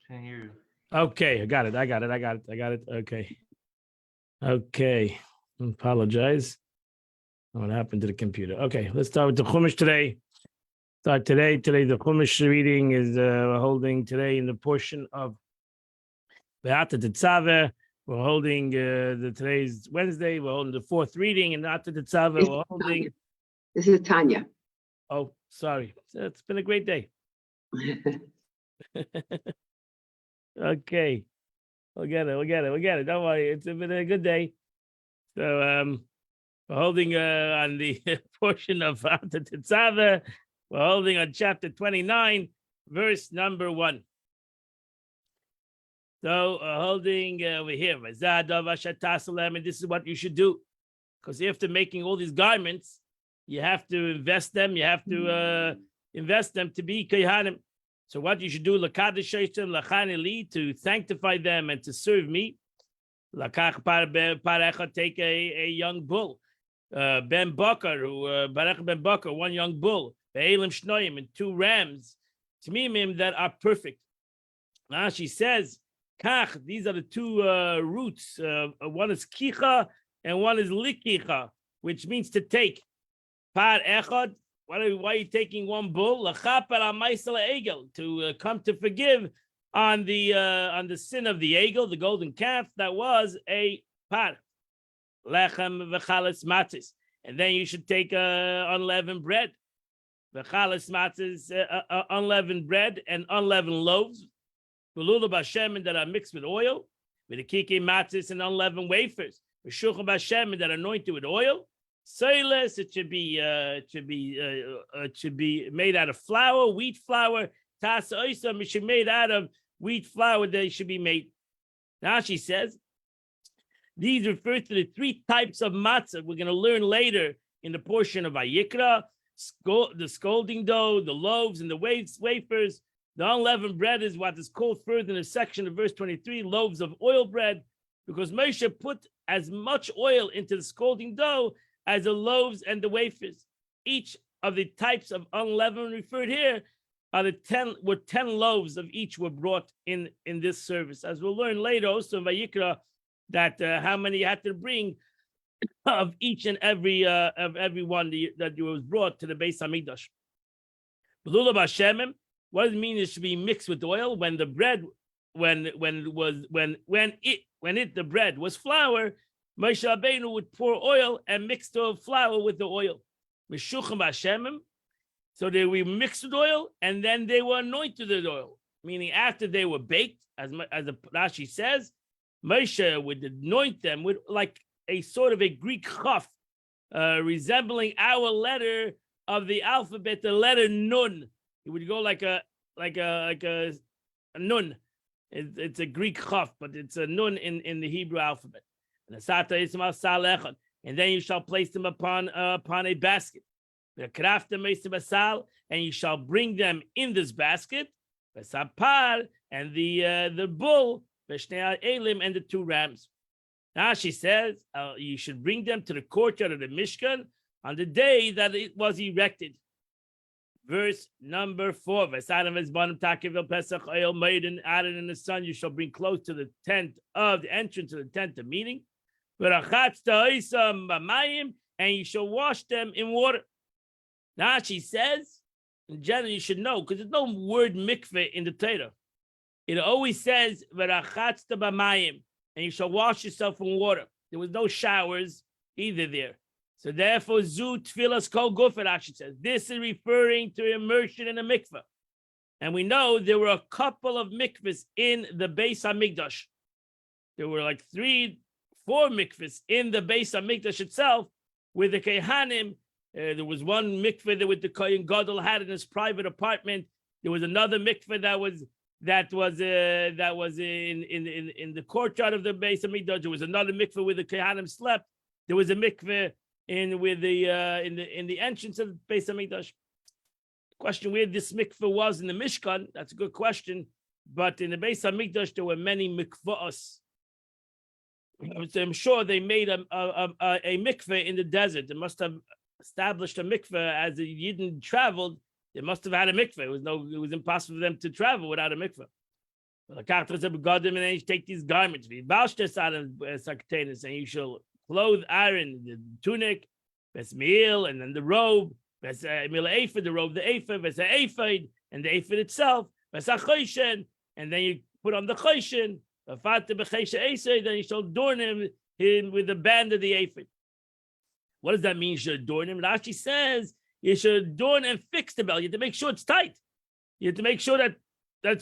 Can't hear you. Okay, I got it. Okay. Apologize. What happened to the computer? Okay, let's start with the Chumash today. Today the Chumash reading is we're holding today in the portion of Be'ata Tetzaveh. We're holding today's Wednesday. We're holding the fourth reading in Be'ata Tetzaveh. We're holding. This is Tanya. Oh, sorry. It's been a great day. Okay. We'll get it. Don't worry. It's been a good day. So we're holding on the portion of Be'ata Tetzaveh. We're holding on chapter 29, verse number 1. So holding over here, and this is what you should do. Because after making all these garments, you have to invest them. You have to invest them to be kohanim. So what you should do, to sanctify them and to serve me. Take a young bull, Ben Bakar, Barak Ben Bakar, one young bull, and 2 rams, Tmimim that are perfect. Now she says, Kach, these are the 2 roots. One is kicha and one is likicha, which means to take. Par echad. Why are you taking one bull? To come to forgive on the sin of the egel, the golden calf that was a par. Lechem v'chalas matzis, and then you should take unleavened bread. V'chalas matzis, unleavened bread and unleavened loaves. V'lula b'shemen that are mixed with oil. With the kiki matzis and unleavened wafers. V'shucha b'shemen that are anointed with oil. Soilus, it should be made out of flour, wheat flour. Tas oisam, it should be made out of wheat flour. They should be made. Now she says, these refer to the 3 types of matzah we're going to learn later in the portion of Vayikra: the scalding dough, the loaves, and the wafers. The unleavened bread is what is called further in the section of verse 23, loaves of oil bread, because Moshe put as much oil into the scalding dough as the loaves and the wafers. Each of the types of unleavened referred here are 10 loaves of each were brought in this service. As we'll learn later also in Vayikra, that how many you had to bring of each and every one that was brought to the Beis Hamikdash. Belula b'shemim, what does it mean? It should be mixed with oil. When the bread, the bread was flour, Moshe Rabbeinu would pour oil and mix the flour with the oil. Meshuchim b'shemim, so they were mixed with oil and then they were anointed with oil. Meaning after they were baked, as the Rashi says, Moshe would anoint them with like a sort of a Greek chaf, resembling our letter of the alphabet, the letter nun. It would go like a nun. It's a Greek chaf, but it's a nun in the Hebrew alphabet. And then you shall place them upon a basket. And you shall bring them in this basket. And the bull, and the 2 rams. Now she says you should bring them to the courtyard of the Mishkan on the day that it was erected. Verse number 4. Added in the sun, you shall bring close to the tent of the entrance to the tent of meeting. And you shall wash them in water. Now she says, in general, you should know, because there's no word mikveh in the Torah. It always says, and you shall wash yourself in water. There was no showers either there. So therefore, zu tfilas kol gufer, Rashi says. This is referring to immersion in a mikveh. And we know there were a couple of mikvahs in the Beis Hamikdash. There were like 3-4 mikvahs in the Beis Hamikdash itself with the Kehanim. There was one mikveh that with the Kohen Gadol had in his private apartment. There was another mikveh that was in the courtyard of the Beis Hamikdash. There was another mikveh where the Kehanim slept. There was a mikveh in the entrance of the Beis Hamikdash. Question where this mikveh was in the Mishkan, that's a good question. But in the Beis Hamikdash, there were many mikvahs. So I'm sure they made a mikveh in the desert. They must have established a mikveh as the Yidden traveled. They must have had a mikveh. It was impossible for them to travel without a mikveh. And then you take these garments, and you shall clothe Aaron the tunic, meal, and then the robe, the robe, the ephod, and the ephod itself, and then you put on the choshen, then you shall adorn him with the band of the ephod. What does that mean? You should adorn him. Rashi says you should adorn and fix the belt. You have to make sure it's tight. You have to make sure that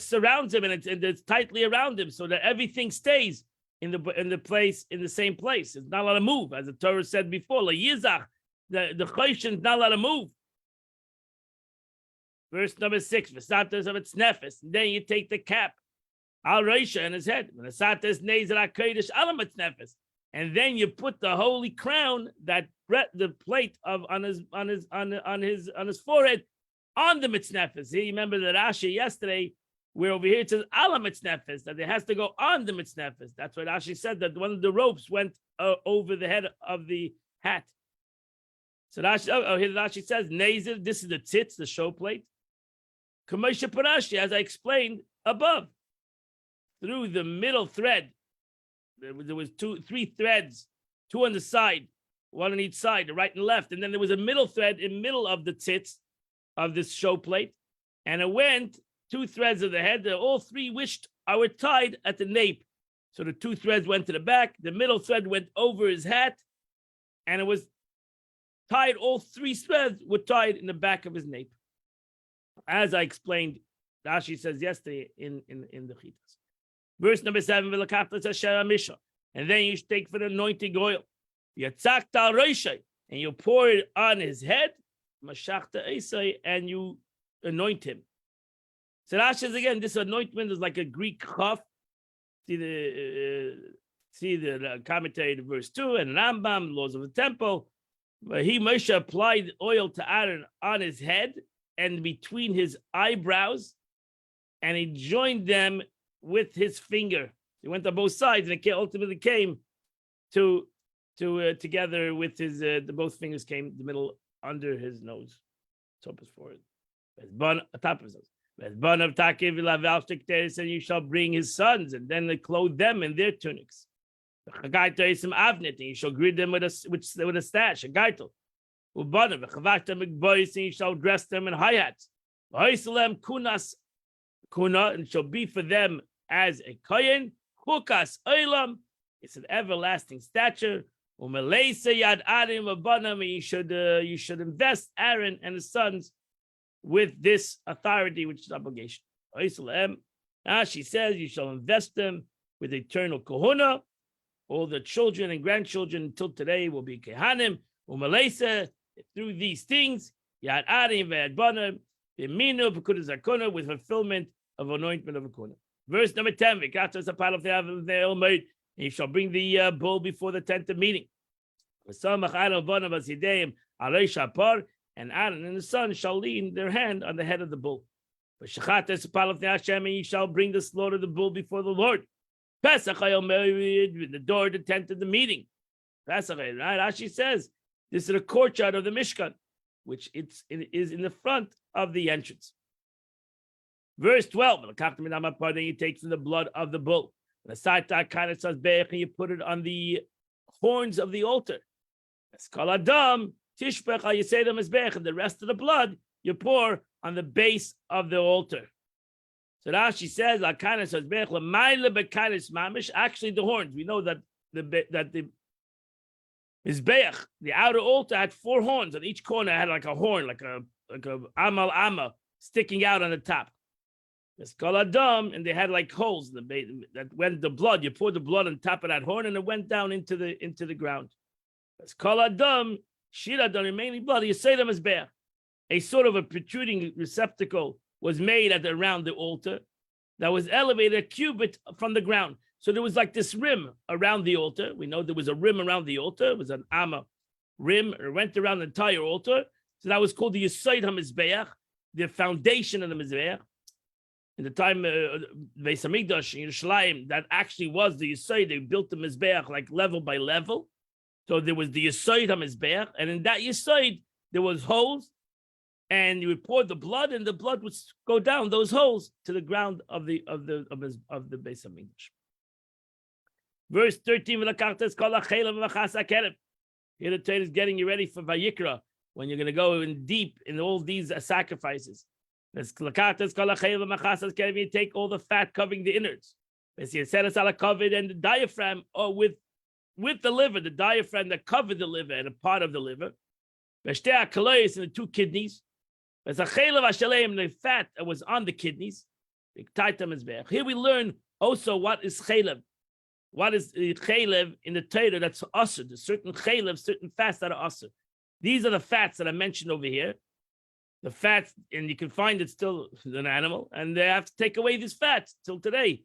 surrounds him and it's tightly around him, so that everything stays in the same place. It's not allowed to move, as the Torah said before. La yizach, the choshen is not allowed to move. Verse number 6, v'satas of its nefes. Then you take the cap, al reisha, in his head. V'satas nezer hakodesh alam its nefes. And then you put the holy crown, that the plate on his forehead, on the mitznefes. You remember the Rashi yesterday, where over here it says alam mitznefes, that it has to go on the mitznefes. That's what Rashi said, that one of the ropes went over the head of the hat. So Rashi says, nezer, this is the tzitz, the show plate. Kamosha Parashi, as I explained above, through the middle thread, there was three threads, two on the side, one on each side, the right and left, and then there was a middle thread in the middle of the tzitz of this show plate, and it went 2 threads of the head. All 3 were tied at the nape, so the 2 threads went to the back. The middle thread went over his hat, and it was tied. All 3 threads were tied in the back of his nape, as I explained. Rashi says yesterday in the Chitas. Verse number 7, and then you should take for the anointing oil, and you pour it on his head, and you anoint him. So Rashi says again, this anointment is like a Greek chaf. See the commentary to verse 2 and Rambam, laws of the temple. But Moshe applied oil to Aaron on his head and between his eyebrows, and he joined them with his finger. He went on both sides, and it ultimately came to together with his both fingers came the middle under his nose, top of his forehead, top of his nose. And you shall bring his sons, and then they clothe them in their tunics. And you shall greet them with a stash, a gaitel. And you shall dress them in high hats. And shall be for them as a kohen, chukas olam. It's an everlasting stature. And you should invest Aaron and his sons with this authority, which is obligation. She says you shall invest them with eternal kohuna. All the children and grandchildren until today will be kehanim. Through these things, yad arim ve'yad banim, b'minu b'kudas hakuna, with fulfillment of anointment of a kuna. Verse number 10, and you shall bring the bull before the tent of meeting. And Aaron and his son shall lean their hand on the head of the bull. And you shall bring the slaughter of the bull before the Lord. Pesach with the door of the tent of the meeting. Pesach, right? Rashi says this is the courtyard of the Mishkan, which it is in the front of the entrance. Verse 12, then you take from the blood of the bull, and you put it on the horns of the altar. And the rest of the blood you pour on the base of the altar. So Rashi says, actually the horns. We know that the Mizbeach, the outer altar, had 4 horns. On each corner had like a horn, like a amal amma sticking out on the top. It's called Adam, and they had like holes in the base that went the blood. You pour the blood on top of that horn, and it went down into the ground. It's called Adam, Shira Adam, remaining blood. You say them as bear. A sort of a protruding receptacle was made around the altar that was elevated a cubit from the ground. So there was like this rim around the altar. We know there was a rim around the altar. It was an amma rim. It went around the entire altar. So that was called the Yesod HaMizbeach, the foundation of the Mizbeach. In the time Beis Hamikdash in Yerushalayim, that actually was the Yesod. They built the Mizbeach like level by level. So there was the Yesod HaMizbeach, and in that Yesod, there was holes and you would pour the blood, and the blood would go down those holes to the ground of the Beis Hamikdash. Verse 13, here the Torah is getting you ready for Vayikra, when you're going to go in deep in all these sacrifices. You take all the fat covering the innards. You set us covered and the diaphragm, or with the liver, the diaphragm that covered the liver and a part of the liver. And the two kidneys. The fat that was on the kidneys. Here we learn also what is chaylev. What is chaylev in the Torah that's asur? There's certain chaylev, certain fats that are asur. These are the fats that I mentioned over here. The fats, and you can find it still in an animal, and they have to take away these fats till today.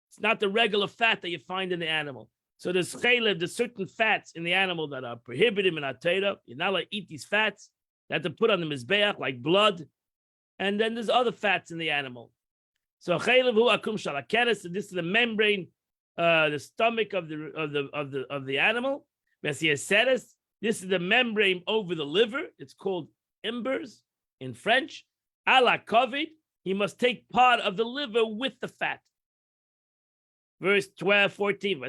It's not the regular fat that you find in the animal. So there's chaylev, there's certain fats in the animal that are prohibited in our Torah. You're not allowed to eat these fats. You have to put on the mizbeach like blood, and then there's other fats in the animal. So chaylev hu akum shalakeres. This is the membrane, the stomach of the animal. This is the membrane over the liver. It's called embers in French. Ala kovid. He must take part of the liver with the fat. Verse 12, 14.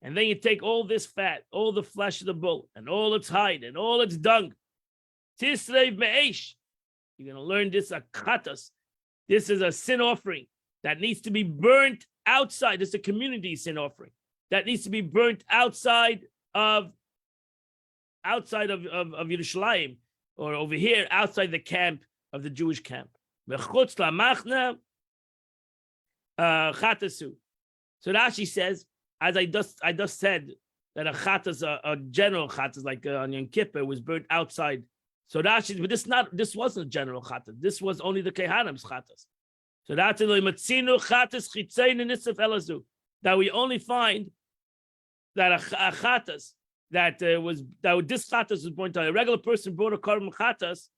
And then you take all this fat, all the flesh of the bull, and all its hide, and all its dung. Tisreiv me'esh. You're going to learn this akatas. This is a sin offering that needs to be burnt outside. It's a community sin offering that needs to be burnt outside of Yerushalayim, or over here outside the camp of the Jewish camp. Chatasu. So Rashi says, as I just said, that a chatas, a general chatas, like on Yom Kippur, was burnt outside. So Rashi, but this wasn't a general chatas. This was only the Kehanim's chatas. So that's that we only find that a chatas this chatas was born to a regular person brought a korban chatas,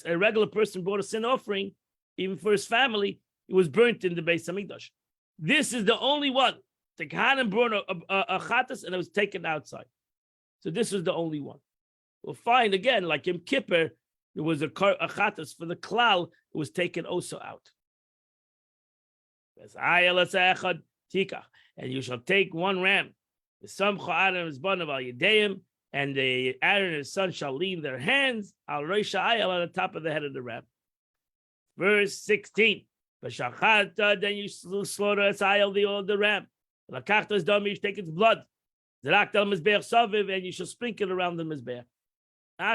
a regular person brought a sin offering, even for his family. It was burnt in the Beis Hamikdash. This is the only one. The Kohanim brought a chatas and it was taken outside. So this was the only one. We'll find again, like in Kippur, there was a chatas for the klal. It was taken also out. And you shall take one ram. The and the Aaron and his son shall lean their hands al rosh ha'ayil, on the top of the head of the ram. Verse 16. Then you slaughter the ram. You take its blood. And you shall sprinkle around the mizbeach.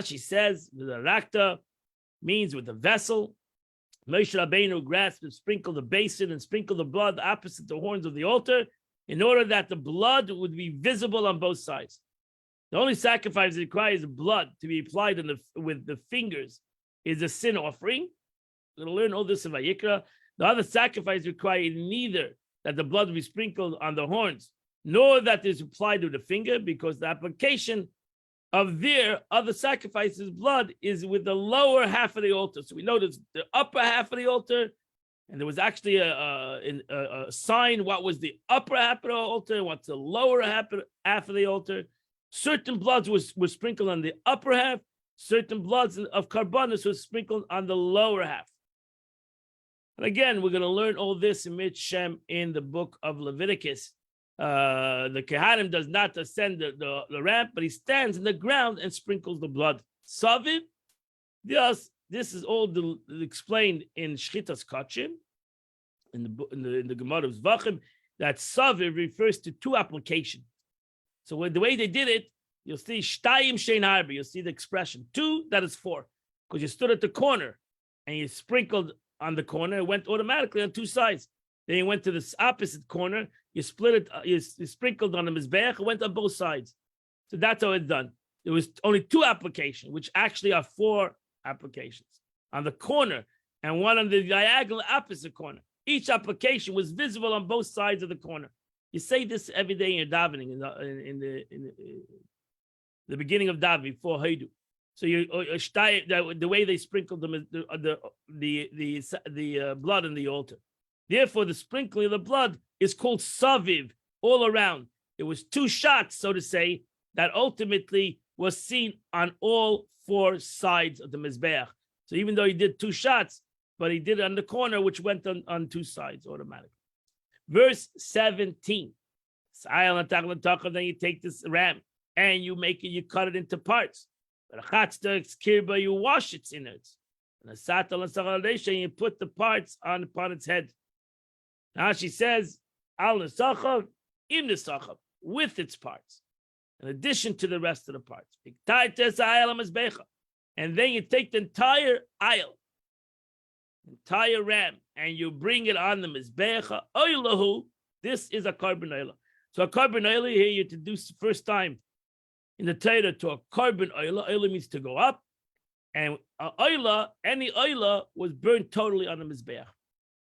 She says the rakta means with the vessel. Moshe Rabbeinu grasped and sprinkled the basin and sprinkled the blood opposite the horns of the altar, in order that the blood would be visible on both sides. The only sacrifice that requires blood to be applied with the fingers is a sin offering. We're going to learn all this in Vayikra. The other sacrifice required neither that the blood be sprinkled on the horns, nor that is applied with the finger, because the application of their other sacrifices' blood is with the lower half of the altar. So we notice the upper half of the altar, and there was actually a sign what was the upper half of the altar and what's the lower half of the altar. Certain bloods were sprinkled on the upper half, certain bloods of karbanos were sprinkled on the lower half. And again, we're going to learn all this in Mitzshem in the book of Leviticus. The Kehanim does not ascend the ramp, but he stands in the ground and sprinkles the blood. Saviv, this is all explained in Shchitas Kachim, in the Gemara of Zvachim, that Saviv refers to two applications. So the way they did it, you'll see Shtayim Shein Harbi, you'll see the expression. Two, that is four, because you stood at the corner and you sprinkled on the corner, it went automatically on two sides. Then you went to this opposite corner, you split it, you sprinkled on the mizbeach, it went on both sides. So that's how it's done. There was only two applications, which actually are four applications. On the corner and one on the diagonal opposite corner. Each application was visible on both sides of the corner. You say this every day in your davening, in the beginning of davening, before Haidu. So the way they sprinkled the blood in the altar. Therefore, the sprinkling of the blood is called saviv, all around. It was two shots, so to say, that ultimately was seen on all four sides of the Mizbeach. So even though he did two shots, but he did it on the corner, which went on two sides automatically. Verse 17. Then you take this ram and you cut it into parts. You wash its innards. And you put the parts upon its head. Now she says, al nesachav, im nesachav, with its parts, in addition to the rest of the parts. And then you take the entire ram, and you bring it on the mizbecha. Oilahu, this is a carbon oil. So a carbon oil here you introduce the first time in the Torah to a carbon oil. Oil means to go up, and any oil was burned totally on the mizbeach.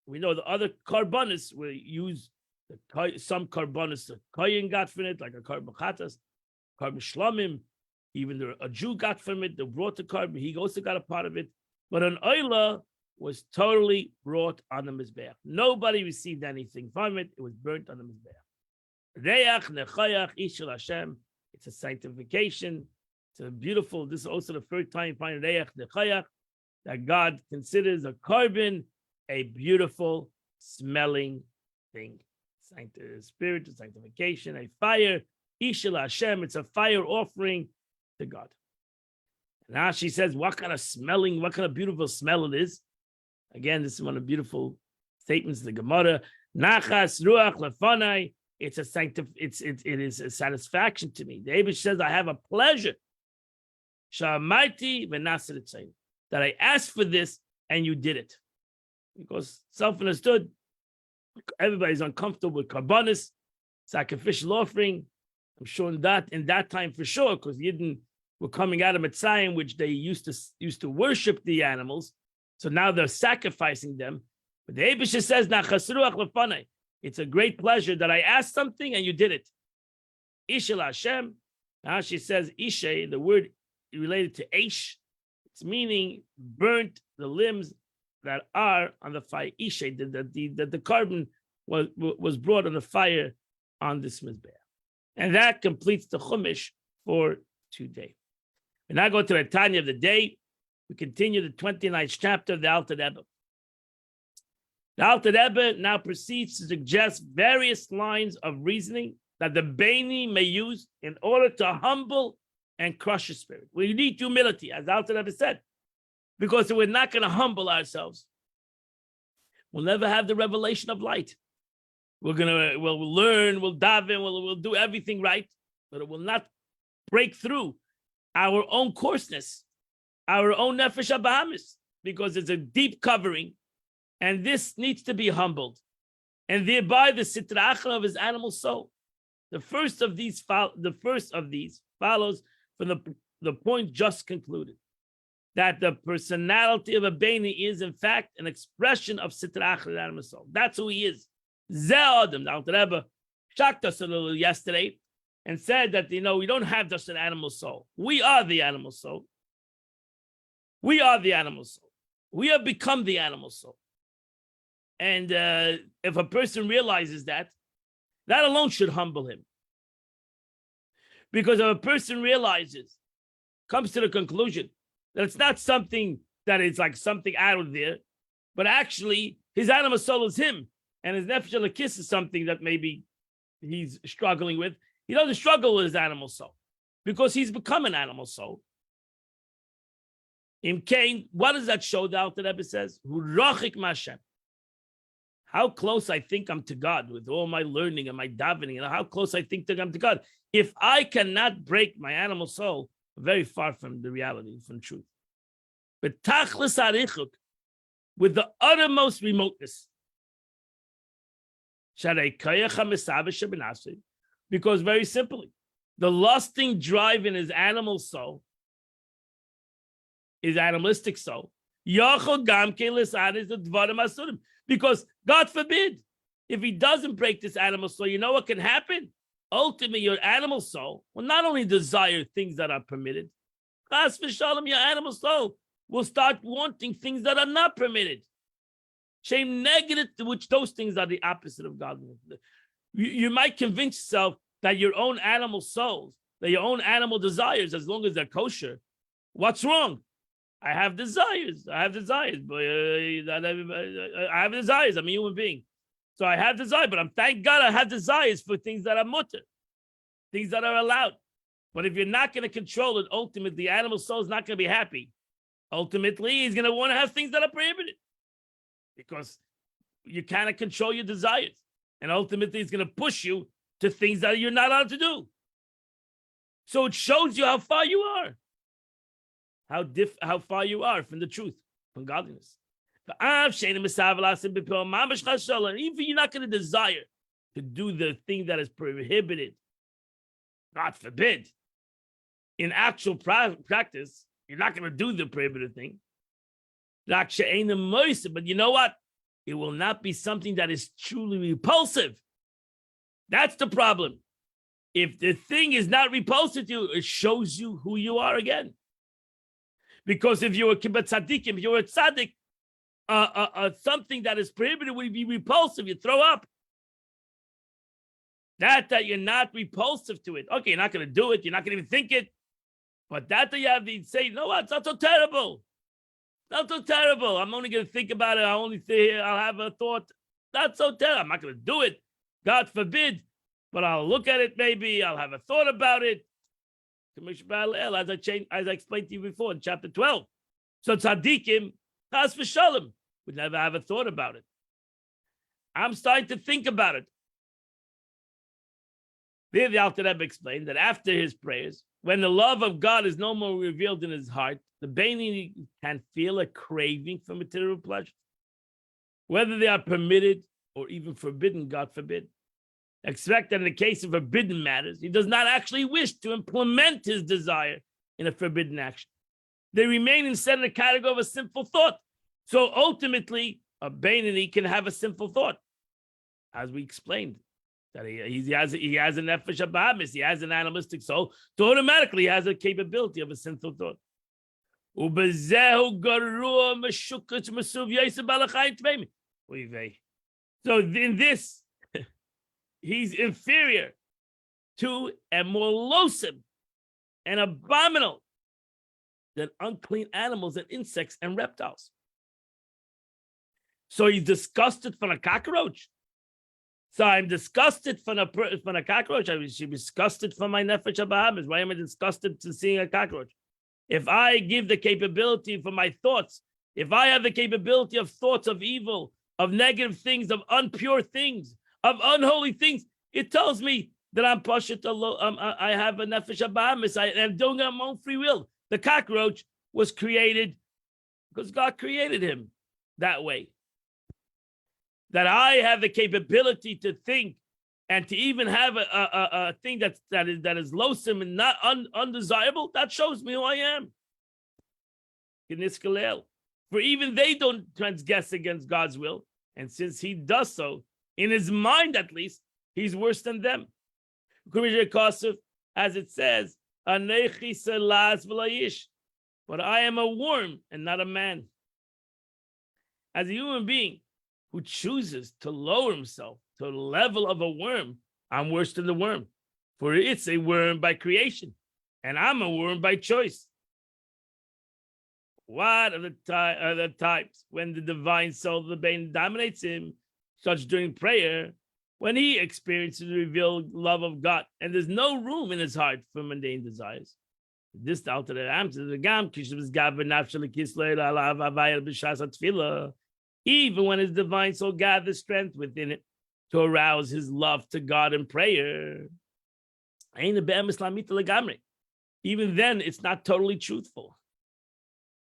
We know the other carbonis will use some carbonis the kohen got from it, like a carbon chatas, carbon shlamim. Even a Jew got from it. They brought the carbon. He also got a part of it. But an oila was totally brought on the mizbeach. Nobody received anything from it. It was burnt on the mizbeach. Reach nechayach ishel Hashem. It's a sanctification. It's a beautiful. This is also the first time you find reach nechayach, that God considers a carbon a beautiful smelling thing. Spirit of sanctification, a fire. Ishel Hashem. It's a fire offering to God. Now she says, what kind of beautiful smell it is. Again, this is one of the beautiful statements of the Gemara. Nachas ruach lefanai. It is a satisfaction to me. The Eibush says, I have a pleasure. Sha'amaiti v'naseh l'tzayin. That I asked for this and you did it. Because self-understood, everybody's uncomfortable with karbanis, sacrificial offering. I'm sure in that time for sure, because Yidden were coming out of Mitzrayim, which they used to worship the animals. So now they're sacrificing them. But the Eibush says, Nachasruach lefanai. It's a great pleasure that I asked something and you did it. Ishel Hashem. Now she says, Ishe, the word related to Eish, it's meaning burnt the limbs that are on the fire. Ishe, that the carbon was brought on the fire on this mizbeach. And that completes the Chumash for today. We now go to the Tanya of the day. We continue the 29th chapter of the Alter Rebbe. The Alter Rebbe now proceeds to suggest various lines of reasoning that the Beini may use in order to humble and crush his spirit. We need humility, as the Alter Rebbe said, because if we're not going to humble ourselves, we'll never have the revelation of light. We'll learn, we'll daven, we'll do everything right, but it will not break through our own coarseness, our own nefesh habahamis, because it's a deep covering, and this needs to be humbled, and thereby the sitra achra of his animal soul. The first of these follows from the point just concluded, that the personality of a Beini is in fact an expression of sitra achra, the animal soul. That's who he is. Ze Adam. The Alter Rebbe shocked us a little yesterday and said that, we don't have just an animal soul. We are the animal soul. We are the animal soul. We have become the animal soul. And if a person realizes that alone should humble him. Because if a person comes to the conclusion that it's not something that is like something out of there, but actually his animal soul is him, and his nefesh elokis is something that maybe he's struggling with. He doesn't struggle with his animal soul because he's become an animal soul. In Cain, what does that show? The Alter Rebbe says, "Hurachik Mashem." How close I think I'm to God with all my learning and my davening, and how close I think I'm to God. If I cannot break my animal soul, I'm very far from the reality, from truth. But tachlis arichuk, with the uttermost remoteness. Because very simply, the lusting drive in his animal soul, his animalistic soul, because God forbid, if he doesn't break this animal soul, you know what can happen? Ultimately, your animal soul will not only desire things that are permitted, chas v'shalom, your animal soul will start wanting things that are not permitted. Shame negative, which those things are the opposite of God. You might convince yourself that your own animal souls, your own animal desires, as long as they're kosher, what's wrong? I have desires. I have desires. I have desires. I'm a human being. So I have desire, but thank God I have desires for things that are mutter, things that are allowed. But if you're not going to control it, ultimately, the animal soul is not going to be happy. Ultimately, he's going to want to have things that are prohibited because you cannot control your desires. And ultimately, it's going to push you to things that you're not allowed to do. So it shows you how far you are, how far you are from the truth, from godliness. Even if you're not going to desire to do the thing that is prohibited, God forbid, in actual practice, you're not going to do the prohibited thing. But you know what? It will not be something that is truly repulsive. That's the problem. If the thing is not repulsive to you, it shows you who you are again. Because if you're a kibbutz tzaddikim, if you're a tzaddik, something that is prohibited will be repulsive. You throw up. That you're not repulsive to it. Okay, you're not going to do it. You're not going to even think it. But that you have to say, no, it's not so terrible. Not so terrible. I'm only going to think about it. I'll have a thought. Not so terrible. I'm not going to do it. God forbid. But I'll look at it maybe. I'll have a thought about it. As I explained to you before in chapter 12. So tzaddikim, chas v'shalom, would never have a thought about it. I'm starting to think about it. There the Alter Rebbe explained that after his prayers, when the love of God is no more revealed in his heart, the Beinoni can feel a craving for material pleasure. Whether they are permitted or even forbidden, God forbid. Expect that in the case of forbidden matters, he does not actually wish to implement his desire in a forbidden action. They remain instead in the category of a sinful thought. So ultimately, a Beinoni can have a sinful thought, as we explained. That he has a nefesh habahamis, he has an animalistic soul, so automatically he has a capability of a sinful thought. So in this, he's inferior to and more loathsome and abominable than unclean animals and insects and reptiles. So he's disgusted from a cockroach. So I'm disgusted from a cockroach. I should be disgusted from my nefesh habahamis. Why am I disgusted to seeing a cockroach? If I give the capability for my thoughts, if I have the capability of thoughts of evil, of negative things, of impure things, of unholy things, it tells me that I'm pashut. I have a nefesh habahamis. I'm doing it on my own free will. The cockroach was created because God created him that way. That I have the capability to think and to even have a thing that is loathsome and not undesirable, that shows me who I am. For even they don't transgress against God's will. And since he does so, in his mind at least, he's worse than them. As it says, but I am a worm and not a man. As a human being who chooses to lower himself to the level of a worm, I'm worse than the worm. For it's a worm by creation, and I'm a worm by choice. What are the types when the divine soul of the Bein dominates him, such during prayer, when he experiences the revealed love of God, and there's no room in his heart for mundane desires? This Alter Rebbe answers the Gam even when his divine soul gathers strength within it to arouse his love to God in prayer. Even then, it's not totally truthful.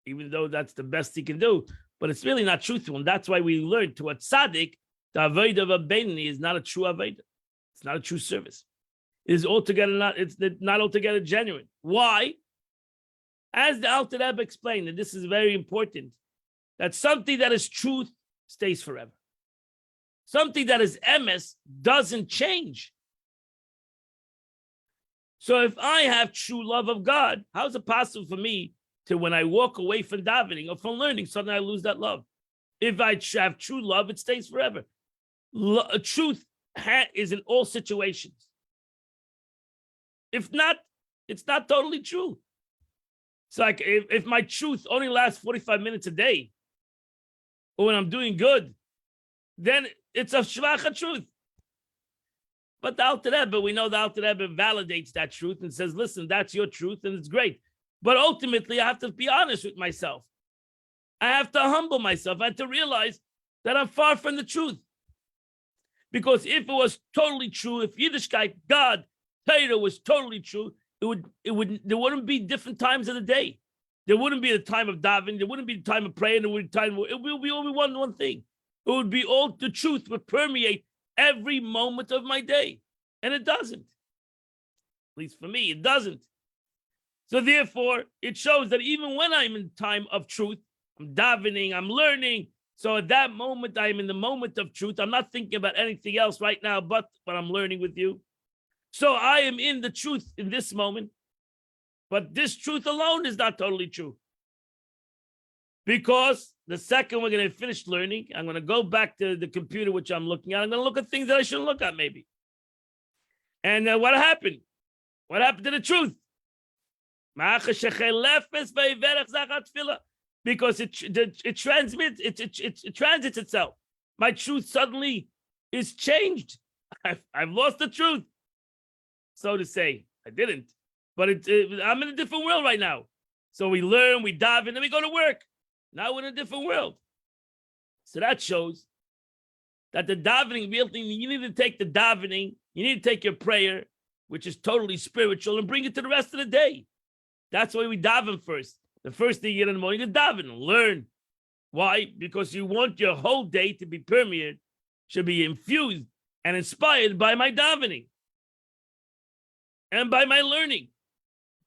Even though that's the best he can do, but it's really not truthful. And that's why we learned to a tzaddik, the avodah of a Beinoni is not a true avodah. It's not a true service. It is altogether it's not altogether genuine. Why? As the Alter Rebbe explained, and this is very important, that something that is truth stays forever. Something that is emes doesn't change. So if I have true love of God, how is it possible for me to, when I walk away from davening or from learning, suddenly I lose that love? If I have true love, it stays forever. Truth is in all situations. If not, It's not totally true. It's like if my truth only lasts 45 minutes a day, or when I'm doing good, then it's a shvacha truth. But the Alter Rebbe, we know the Alter Rebbe validates that truth and says, listen, that's your truth and it's great. But ultimately, I have to be honest with myself. I have to humble myself. I have to realize that I'm far from the truth. Because if it was totally true, if Yiddishkeit, God, Torah was totally true, there wouldn't be different times of the day. There wouldn't be the time of davening. There wouldn't be the time of praying. It would be only one thing. It would be all the truth would permeate every moment of my day. And it doesn't. At least for me, it doesn't. So therefore, it shows that even when I'm in time of truth, I'm davening, I'm learning. So at that moment, I'm in the moment of truth. I'm not thinking about anything else right now but what I'm learning with you. So I am in the truth in this moment. But this truth alone is not totally true. Because the second we're going to finish learning, I'm going to go back to the computer, which I'm looking at. I'm going to look at things that I shouldn't look at, maybe. And what happened? What happened to the truth? Because it transmits, it transits itself. My truth suddenly is changed. I've lost the truth, so to say. I didn't, but I'm in a different world right now. So we learn, we dive in, then we go to work. Now we're in a different world. So that shows that the davening, you need to take the davening, you need to take your prayer, which is totally spiritual, and bring it to the rest of the day. That's why we daven first. The first thing you get in the morning is daven, learn. Why? Because you want your whole day to be permeated, should be infused and inspired by my davening and by my learning.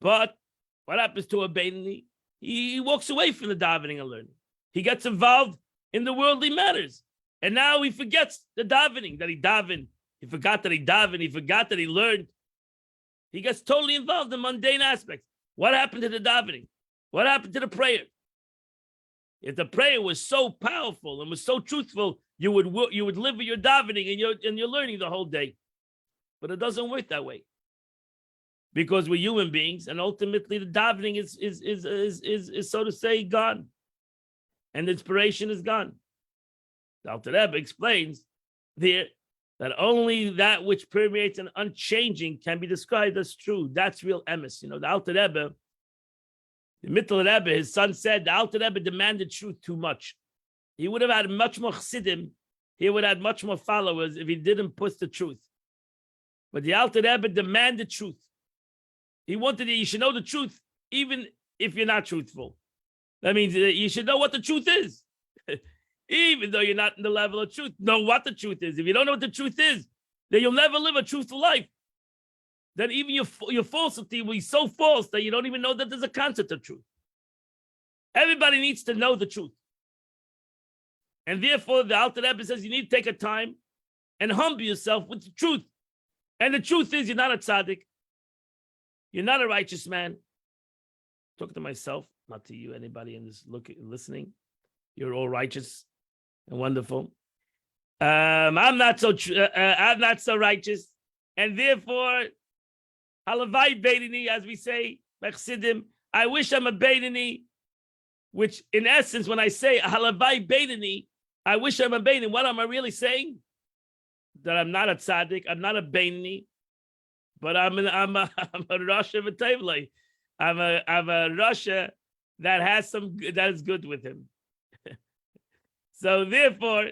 But what happens to a Beinoni? He walks away from the davening and learning. He gets involved in the worldly matters. And now he forgets the davening, that he davened. He forgot that he davened. He forgot that he learned. He gets totally involved in mundane aspects. What happened to the davening? What happened to the prayer? If the prayer was so powerful and was so truthful, you would live with your davening and your learning the whole day. But it doesn't work that way. Because we're human beings, and ultimately the davening is so to say gone, and the inspiration is gone. The Alter Rebbe explains there that only that which permeates and unchanging can be described as true. That's real emes. The Alter Rebbe, the Mittel Rebbe, his son said, the Alter Rebbe demanded truth too much. He would have had much more chassidim. He would have had much more followers if he didn't push the truth. But the Alter Rebbe demanded truth. He wanted you should know the truth, even if you're not truthful. That means you should know what the truth is. Even though you're not in the level of truth, know what the truth is. If you don't know what the truth is, then you'll never live a truthful life. Then even your falsity will be so false that you don't even know that there's a concept of truth. Everybody needs to know the truth. And therefore, the Alter Rebbe says you need to take a time and humble yourself with the truth. And the truth is you're not a tzaddik. You're not a righteous man. Talk to myself, not to you, anybody in this listening. You're all righteous and wonderful. I'm not so righteous, and therefore, halavai beinoni, as we say, mechsidim. I wish I'm a beinoni, which in essence, when I say halavai beinoni, I wish I'm a beinoni. What am I really saying? That I'm not a tzaddik, I'm not a beinoni. But I'm a Rasha v'Tevlei. I'm a Rasha that is good with him. So therefore,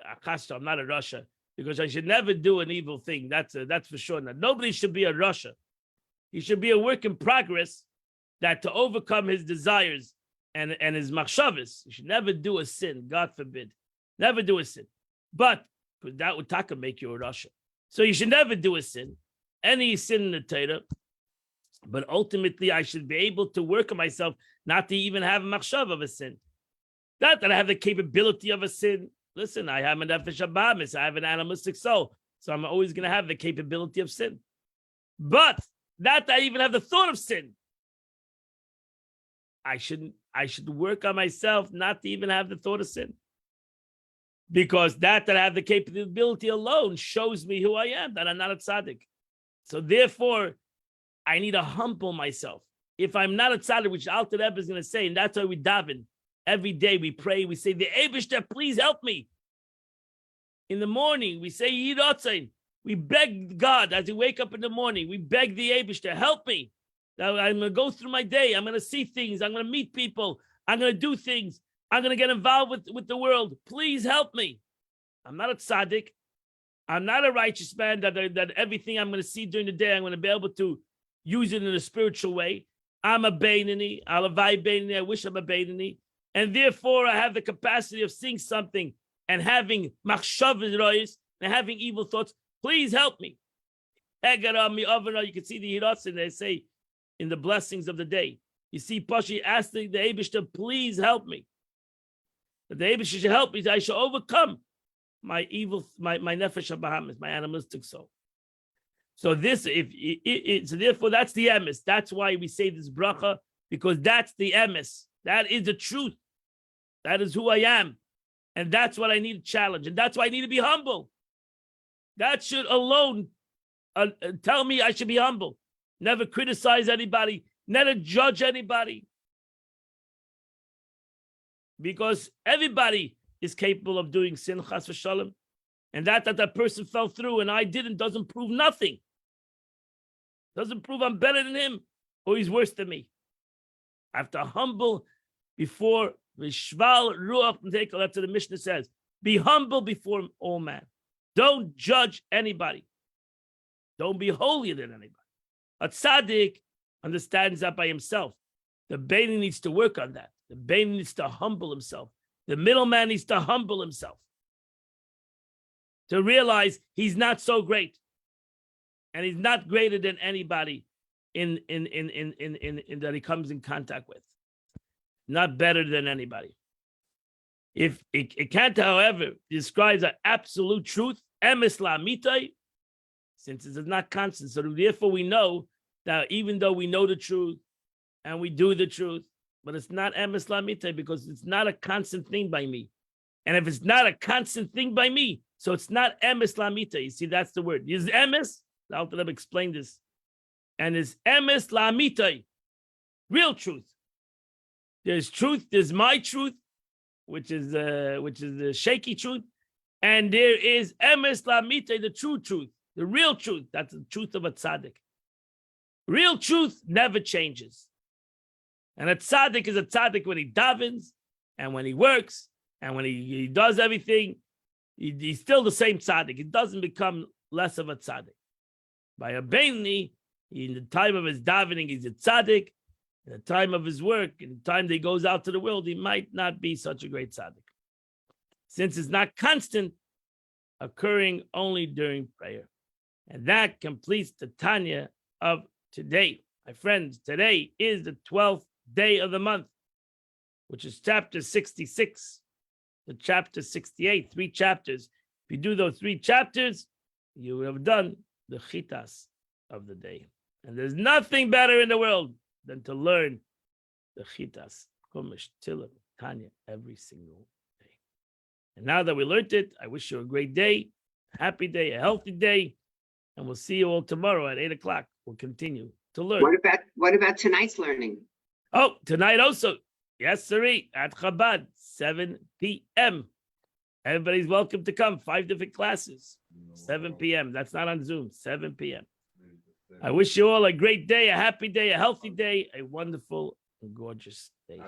I'm not a Rasha because I should never do an evil thing. That's for sure. Now, nobody should be a Rasha. He should be a work in progress that to overcome his desires and his machshavas. You should never do a sin. God forbid, never do a sin. But because that would taka make you a Rasha. So you should never do a sin, any sin in the Torah. But ultimately, I should be able to work on myself not to even have a machshav of a sin. Not that I have the capability of a sin. Listen, I have a nefesh habahamis. I have an animalistic soul. So I'm always going to have the capability of sin. But not that I even have the thought of sin. I should work on myself not to even have the thought of sin. Because that I have the capability alone shows me who I am, that I'm not a tzaddik. So therefore, I need to humble myself. If I'm not a tzaddik, which Alter Rebbe is going to say, and that's why we daven. Every day we pray, we say, the Eibishter, please help me. In the morning, we say, Yiratzin. We beg God as we wake up in the morning. We beg the Eibishter, help me. Now I'm going to go through my day. I'm going to see things. I'm going to meet people. I'm going to do things. I'm going to get involved with the world. Please help me. I'm not a tzaddik. I'm not a righteous man that everything I'm going to see during the day, I'm going to be able to use it in a spiritual way. I'm a Beinani. Alavai Beinani. I wish I'm a Beinani. And therefore, I have the capacity of seeing something and having machshavas rois and having evil thoughts. Please help me. You can see the Hiratzin, they say in the blessings of the day. You see Pashi asking the Eibishter, please help me. But the Eibishter should help me. I shall overcome my evil, my nefesh habahamis, my animalistic soul. So this, so therefore, that's the emes. That's why we say this bracha, because that's the emes. That is the truth. That is who I am. And that's what I need to challenge. And that's why I need to be humble. That should alone tell me I should be humble. Never criticize anybody. Never judge anybody. Because everybody is capable of doing sin, chas v'shalom. And that person fell through and I didn't doesn't prove nothing. Doesn't prove I'm better than him or he's worse than me. I have to humble before V'shval ruach n'tekel. That's what the Mishnah says. Be humble before all man. Don't judge anybody. Don't be holier than anybody. A tzaddik understands that by himself. The Beinani needs to work on that. The Beinani needs to humble himself. The middleman needs to humble himself to realize he's not so great, and he's not greater than anybody in that he comes in contact with. Not better than anybody. If it can't, however, describes an absolute truth, emes la'amitai, since it is not constant. So therefore, we know that even though we know the truth and we do the truth, but it's not emes la'amitai because it's not a constant thing by me. And if it's not a constant thing by me, so it's not emes la'amitai. You see, that's the word. Is emes? The Alter Rebbe explained this, and it's emes la'amitai, real truth. There's truth. There's my truth, which is the shaky truth, and there is emes la'amitai, the true truth, the real truth. That's the truth of a tzaddik. Real truth never changes, and a tzaddik is a tzaddik when he davens and when he works and when he does everything. He's still the same tzaddik. It doesn't become less of a tzaddik. By a Beinani, in the time of his davening, he's a tzaddik. In the time of his work, in the time that he goes out to the world, he might not be such a great tzaddik. Since it's not constant, occurring only during prayer. And that completes the Tanya of today. My friends, today is the 12th day of the month, which is chapter 66 to chapter 68, 3 chapters. If you do those 3 chapters, you will have done the chitas of the day. And there's nothing better in the world than to learn the chitas, Chumash, Tehillim, Tanya every single day. And now that we learned it, I wish you a great day, a happy day, a healthy day, and we'll see you all tomorrow at 8 o'clock. We'll continue to learn. What about tonight's learning? Oh, tonight also, yes, sirree, at Chabad, 7 p.m. Everybody's welcome to come. 5 different classes, 7 p.m. That's not on Zoom, 7 p.m. I wish you all a great day, a happy day, a healthy day, a wonderful and gorgeous day.